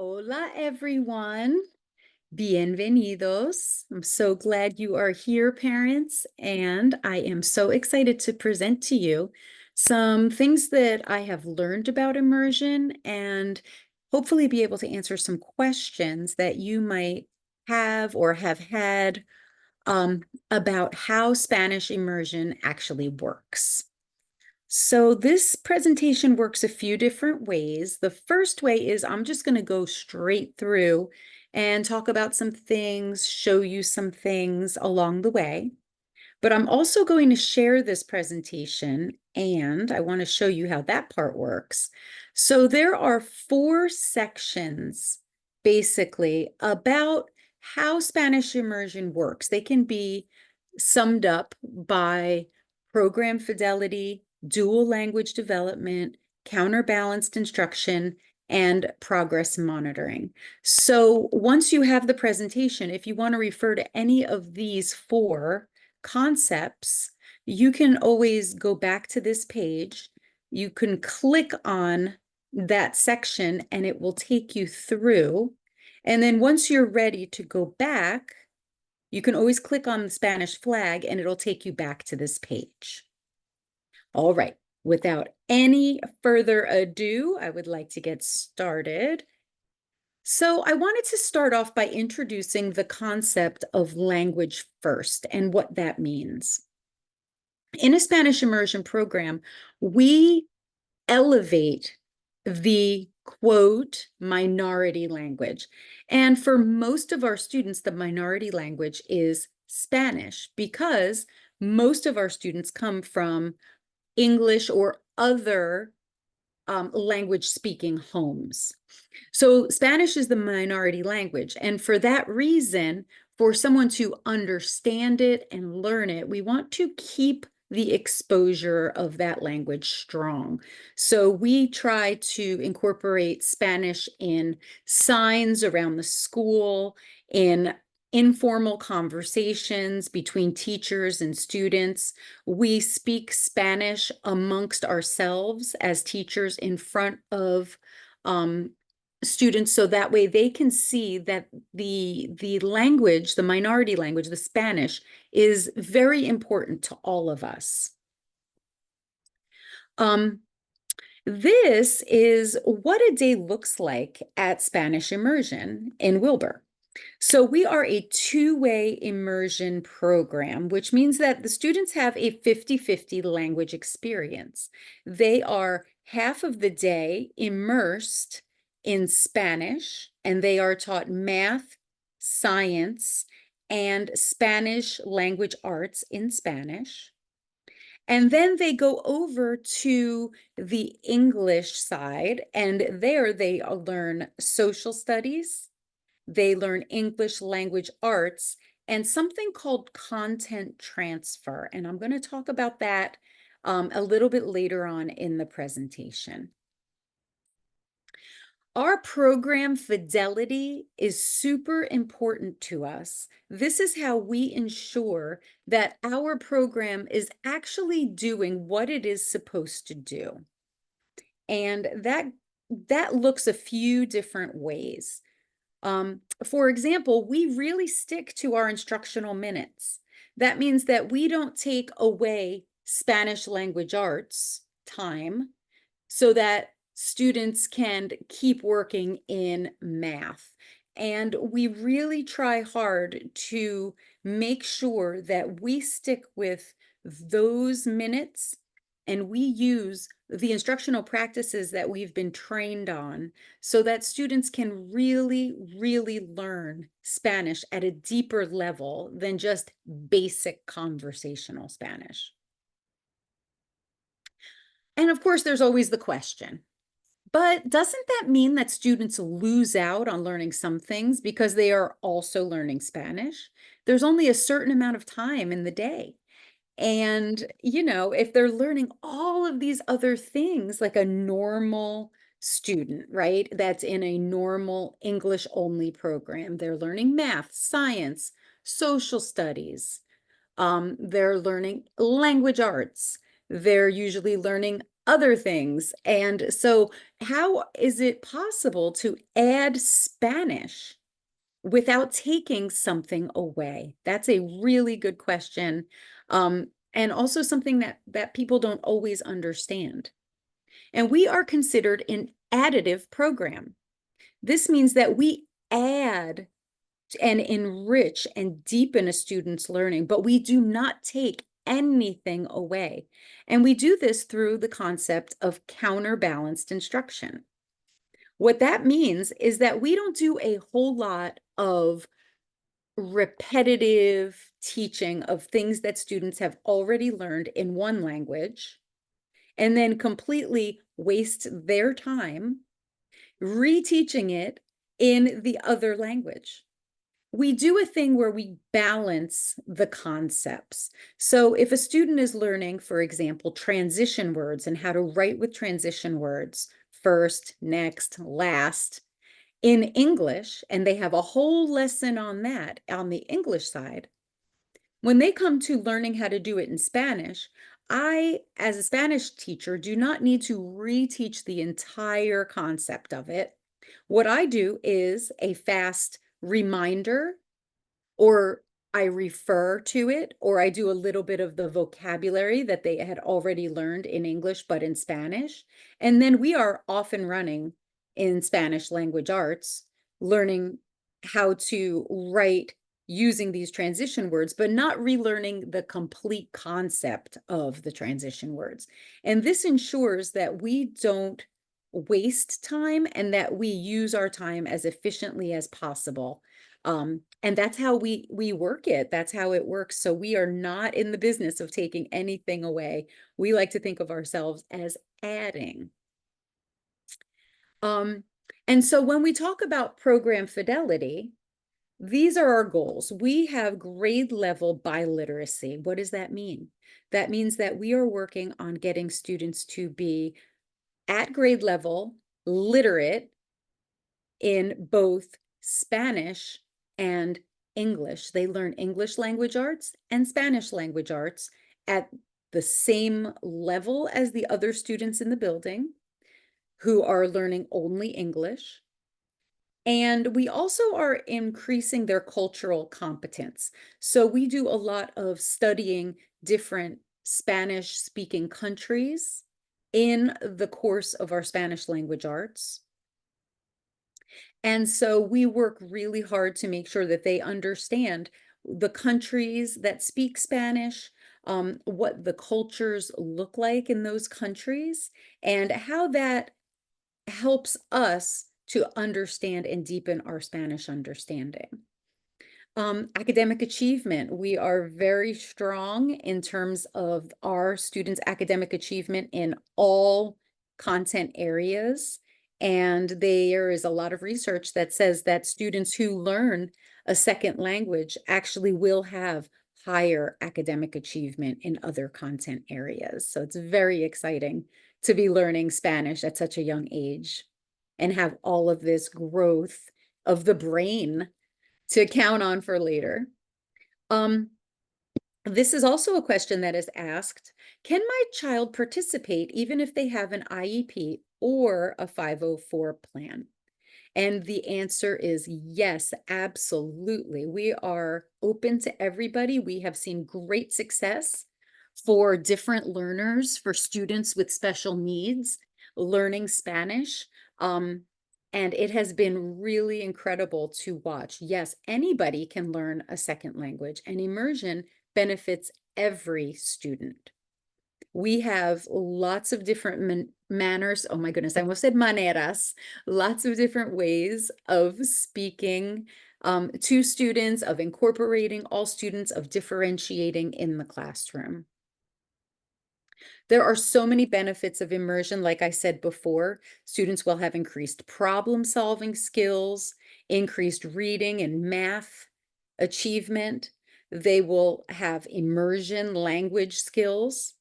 Hola, everyone. Bienvenidos. I'm so glad you are here, parents, and I am so excited to present to you some things that I have learned about immersion and hopefully be able to answer some questions that you might have or have had about how Spanish immersion actually works. So this presentation works a few different ways. The first way is I'm just going to go straight through and talk about some things, show you some things along the way. But I'm also going to share this presentation and I want to show you how that part works. So there are 4 sections basically about how Spanish immersion works. They can be summed up by program fidelity, dual language development, counterbalanced instruction, and progress monitoring. So once you have the presentation, if you want to refer to any of these 4 concepts, you can always go back to this page. You can click on that section and it will take you through. And then once you're ready to go back, you can always click on the Spanish flag and it'll take you back to this page. All right, without any further ado, I would like to get started. So I wanted to start off by introducing the concept of language first and what that means. In a Spanish immersion program, we elevate the quote minority language. And for most of our students, the minority language is Spanish because most of our students come from English or other language speaking homes. So Spanish is the minority language. And for that reason, for someone to understand it and learn it, we want to keep the exposure of that language strong. So we try to incorporate Spanish in signs around the school, in informal conversations between teachers and students. We speak Spanish amongst ourselves as teachers in front of students, so that way they can see that the language, the minority language, the Spanish, is very important to all of us. This is what a day looks like at Spanish Immersion in Wilbur. So we are a 2-way immersion program, which means that the students have a 50-50 language experience. They are half of the day immersed in Spanish, and they are taught math, science, and Spanish language arts in Spanish. And then they go over to the English side, and there they learn social studies, they learn English language arts, and something called content transfer. And I'm going to talk about that a little bit later on in the presentation. Our program fidelity is super important to us. This is how we ensure that our program is actually doing what it is supposed to do. And that looks a few different ways. For example, we really stick to our instructional minutes. That means that we don't take away Spanish language arts time so that students can keep working in math. And we really try hard to make sure that we stick with those minutes and we use the instructional practices that we've been trained on so that students can really, really learn Spanish at a deeper level than just basic conversational Spanish. And of course, there's always the question, but doesn't that mean that students lose out on learning some things because they are also learning Spanish? There's only a certain amount of time in the day. And, if they're learning all of these other things like a normal student, right, that's in a normal English only program, they're learning math, science, social studies, they're learning language arts, they're usually learning other things. And so how is it possible to add Spanish without taking something away? That's a really good question. And also something that people don't always understand. And we are considered an additive program. This means that we add and enrich and deepen a student's learning, but we do not take anything away. And we do this through the concept of counterbalanced instruction. What that means is that we don't do a whole lot of repetitive teaching of things that students have already learned in one language and then completely waste their time reteaching it in the other language. We do a thing where we balance the concepts. So if a student is learning, for example, transition words and how to write with transition words, first, next, last, in English, and they have a whole lesson on that on the English side, when they come to learning how to do it in Spanish, I, as a Spanish teacher, do not need to reteach the entire concept of it. What I do is a fast reminder, or I refer to it, or I do a little bit of the vocabulary that they had already learned in English, but in Spanish. And then we are off and running in Spanish language arts, learning how to write using these transition words, but not relearning the complete concept of the transition words. And this ensures that we don't waste time and that we use our time as efficiently as possible. And that's how we work it. That's how it works. So we are not in the business of taking anything away. We like to think of ourselves as adding. And so when we talk about program fidelity, these are our goals. We have grade level biliteracy. What does that mean? That means that we are working on getting students to be at grade level, literate in both Spanish and English. They learn English language arts and Spanish language arts at the same level as the other students in the building who are learning only English. And we also are increasing their cultural competence. So we do a lot of studying different Spanish speaking countries in the course of our Spanish language arts. And so we work really hard to make sure that they understand the countries that speak Spanish, what the cultures look like in those countries, and how that helps us to understand and deepen our Spanish understanding. Academic achievement. We are very strong in terms of our students' academic achievement in all content areas. And there is a lot of research that says that students who learn a second language actually will have higher academic achievement in other content areas. So it's very exciting to be learning Spanish at such a young age and have all of this growth of the brain to count on for later. This is also a question that is asked, can my child participate even if they have an IEP or a 504 plan? And the answer is yes, absolutely. We are open to everybody. We have seen great success for different learners, for students with special needs, learning Spanish. And it has been really incredible to watch. Yes, anybody can learn a second language, and immersion benefits every student. We have lots of different manners. Oh my goodness, I almost said maneras. Lots of different ways of speaking to students, of incorporating all students, of differentiating in the classroom. There are so many benefits of immersion. Like I said before, students will have increased problem-solving skills, increased reading and math achievement. They will have immersion language skills.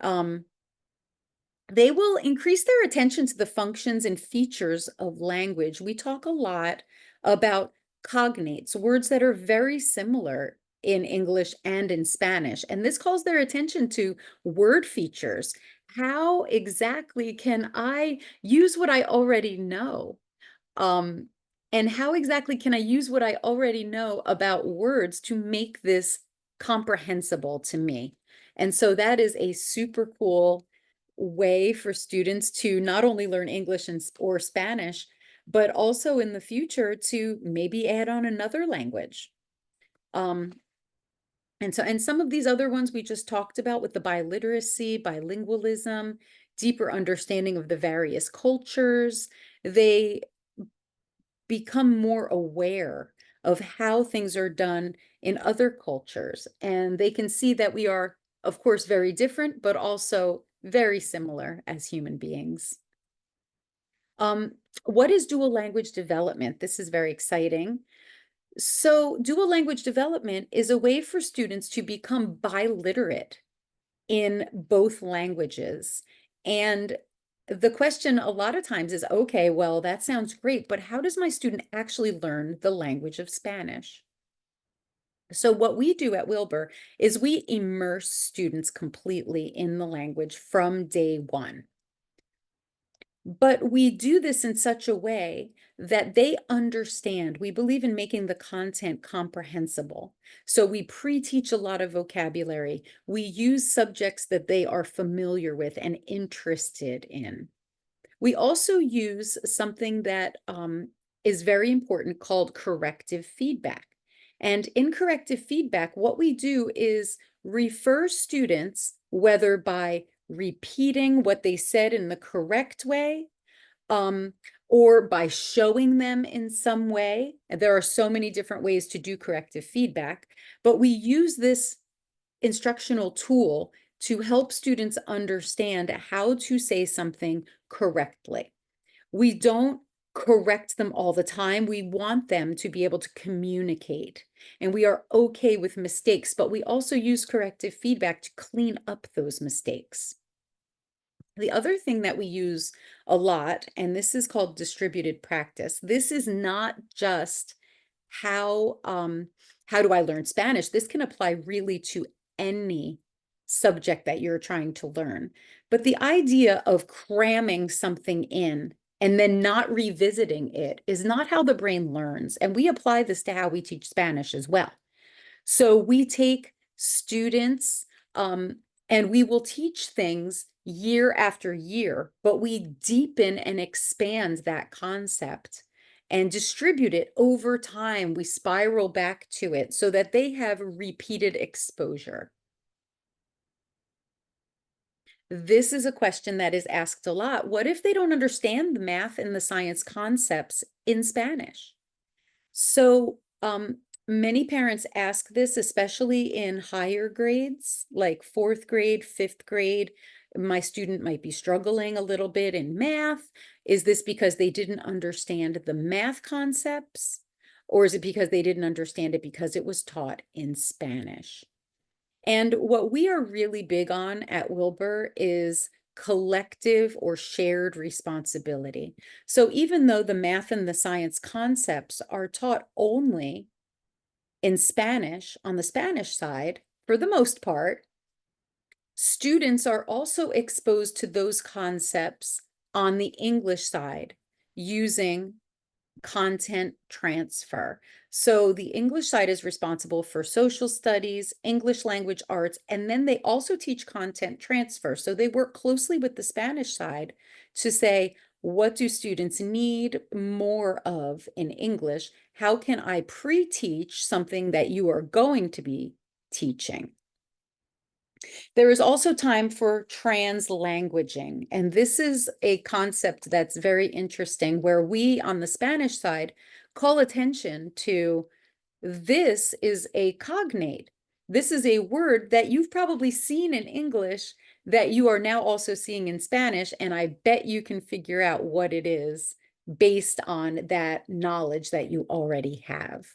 They will increase their attention to the functions and features of language. We talk a lot about cognates, words that are very similar in English and in Spanish. And this calls their attention to word features, how exactly can I use what I already know? Um, and how exactly can I use what I already know about words to make this comprehensible to me? And so that is a super cool way for students to not only learn English and or Spanish, but also in the future to maybe add on another language. Um, and some of these other ones we just talked about with the biliteracy, bilingualism, deeper understanding of the various cultures, they become more aware of how things are done in other cultures. And they can see that we are, of course, very different, but also very similar as human beings. Um, what is dual language development? This is very exciting. So, dual language development is a way for students to become biliterate in both languages. And the question a lot of times is, okay, well, that sounds great, but how does my student actually learn the language of Spanish? So what we do at Wilbur is we immerse students completely in the language from day one. But we do this in such a way that they understand. We believe in making the content comprehensible. So we pre-teach a lot of vocabulary. We use subjects that they are familiar with and interested in. We also use something that is very important called corrective feedback. And in corrective feedback, what we do is refer students, whether by repeating what they said in the correct way, um, or by showing them in some way. There are so many different ways to do corrective feedback, but we use this instructional tool to help students understand how to say something correctly. We don't correct them all the time. We want them to be able to communicate. And we are okay with mistakes, but we also use corrective feedback to clean up those mistakes. The other thing that we use a lot, and this is called distributed practice. This is not just how do I learn Spanish? This can apply really to any subject that you're trying to learn. But the idea of cramming something in and then not revisiting it is not how the brain learns. And we apply this to how we teach Spanish as well. So we take students and we will teach things year after year, but we deepen and expand that concept and distribute it over time. We spiral back to it so that they have repeated exposure. This is a question that is asked a lot. What if they don't understand the math and the science concepts in Spanish? So, many parents ask this, especially in higher grades, like fourth grade, fifth grade. My student might be struggling a little bit in math. Is this because they didn't understand the math concepts? Or is it because they didn't understand it because it was taught in Spanish? And what we are really big on at Wilbur is collective or shared responsibility. So even though the math and the science concepts are taught only in Spanish on the Spanish side, for the most part, students are also exposed to those concepts on the English side using content transfer. So the English side is responsible for social studies, English language arts, and then they also teach content transfer. So they work closely with the Spanish side to say, what do students need more of in English? How can I pre-teach something that you are going to be teaching? There is also time for translanguaging, and this is a concept that's very interesting where we on the Spanish side call attention to this is a cognate. This is a word that you've probably seen in English that you are now also seeing in Spanish, and I bet you can figure out what it is based on that knowledge that you already have.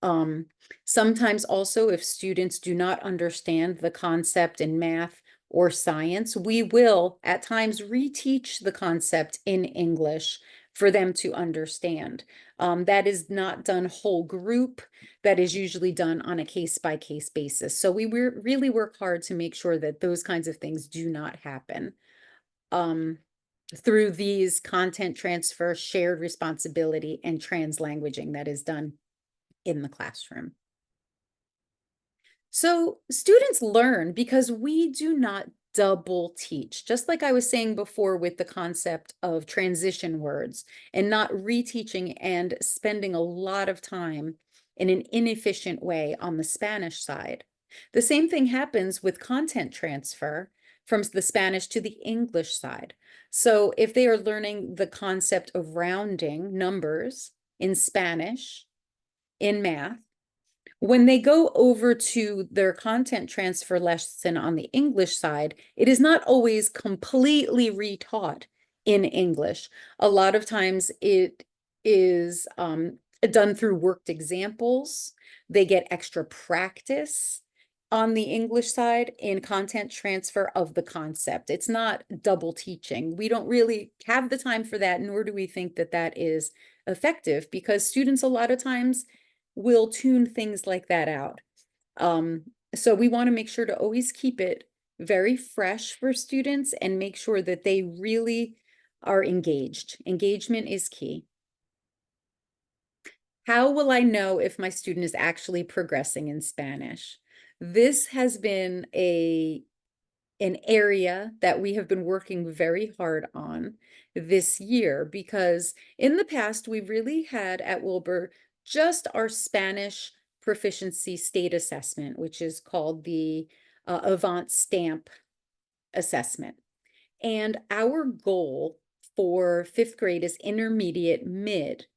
Um, Sometimes also if students do not understand the concept in math or science, we will at times reteach the concept in English for them to understand. That is not done whole group. That is usually done on a case-by-case basis. So we really work hard to make sure that those kinds of things do not happen. Through these content transfer, shared responsibility, and translanguaging that is done in the classroom. So students learn because we do not double teach. Just like I was saying before with the concept of transition words and not reteaching and spending a lot of time in an inefficient way on the Spanish side. The same thing happens with content transfer from the Spanish to the English side. So if they are learning the concept of rounding numbers in Spanish, in math, when they go over to their content transfer lesson on the English side, it is not always completely retaught in English. A lot of times it is done through worked examples. They get extra practice on the English side in content transfer of the concept. It's not double teaching. We don't really have the time for that, nor do we think that that is effective, because students a lot of times will tune things like that out. So we want to make sure to always keep it very fresh for students and make sure that they really are engaged. Engagement is key. How will I know if my student is actually progressing in Spanish? This has been an area that we have been working very hard on this year, because in the past we really had at Wilbur just our Spanish proficiency state assessment, which is called the Avant Stamp assessment. And our goal for 5th grade is intermediate mid.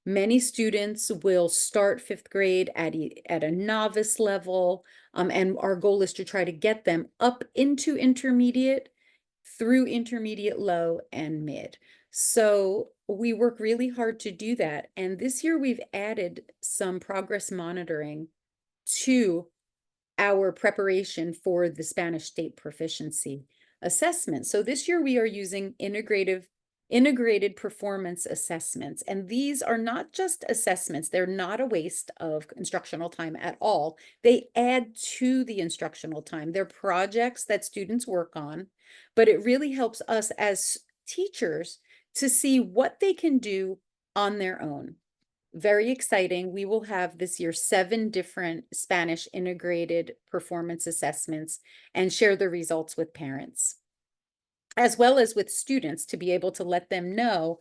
Many students will start 5th grade at a novice level, and our goal is to try to get them up into intermediate, through intermediate low and mid. So we work really hard to do that. And this year we've added some progress monitoring to our preparation for the Spanish state proficiency assessment. So this year we are using integrated performance assessments. And these are not just assessments. They're not a waste of instructional time at all. They add to the instructional time. They're projects that students work on, but it really helps us as teachers to see what they can do on their own. Very exciting. We will have this year 7 different Spanish integrated performance assessments and share the results with parents, as well as with students, to be able to let them know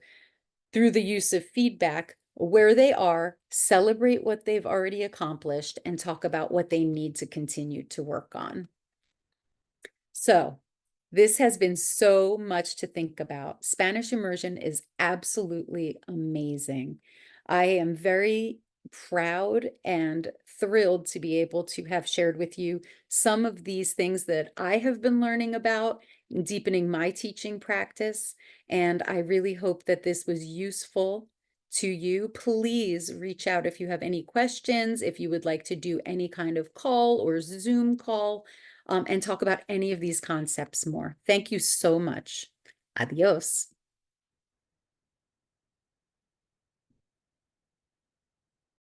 through the use of feedback where they are, celebrate what they've already accomplished, and talk about what they need to continue to work on. So this has been so much to think about. Spanish immersion is absolutely amazing. I am very proud and thrilled to be able to have shared with you some of these things that I have been learning about, deepening my teaching practice. And I really hope that this was useful to you. Please reach out if you have any questions, if you would like to do any kind of call or Zoom call, and talk about any of these concepts more. Thank you so much. Adios.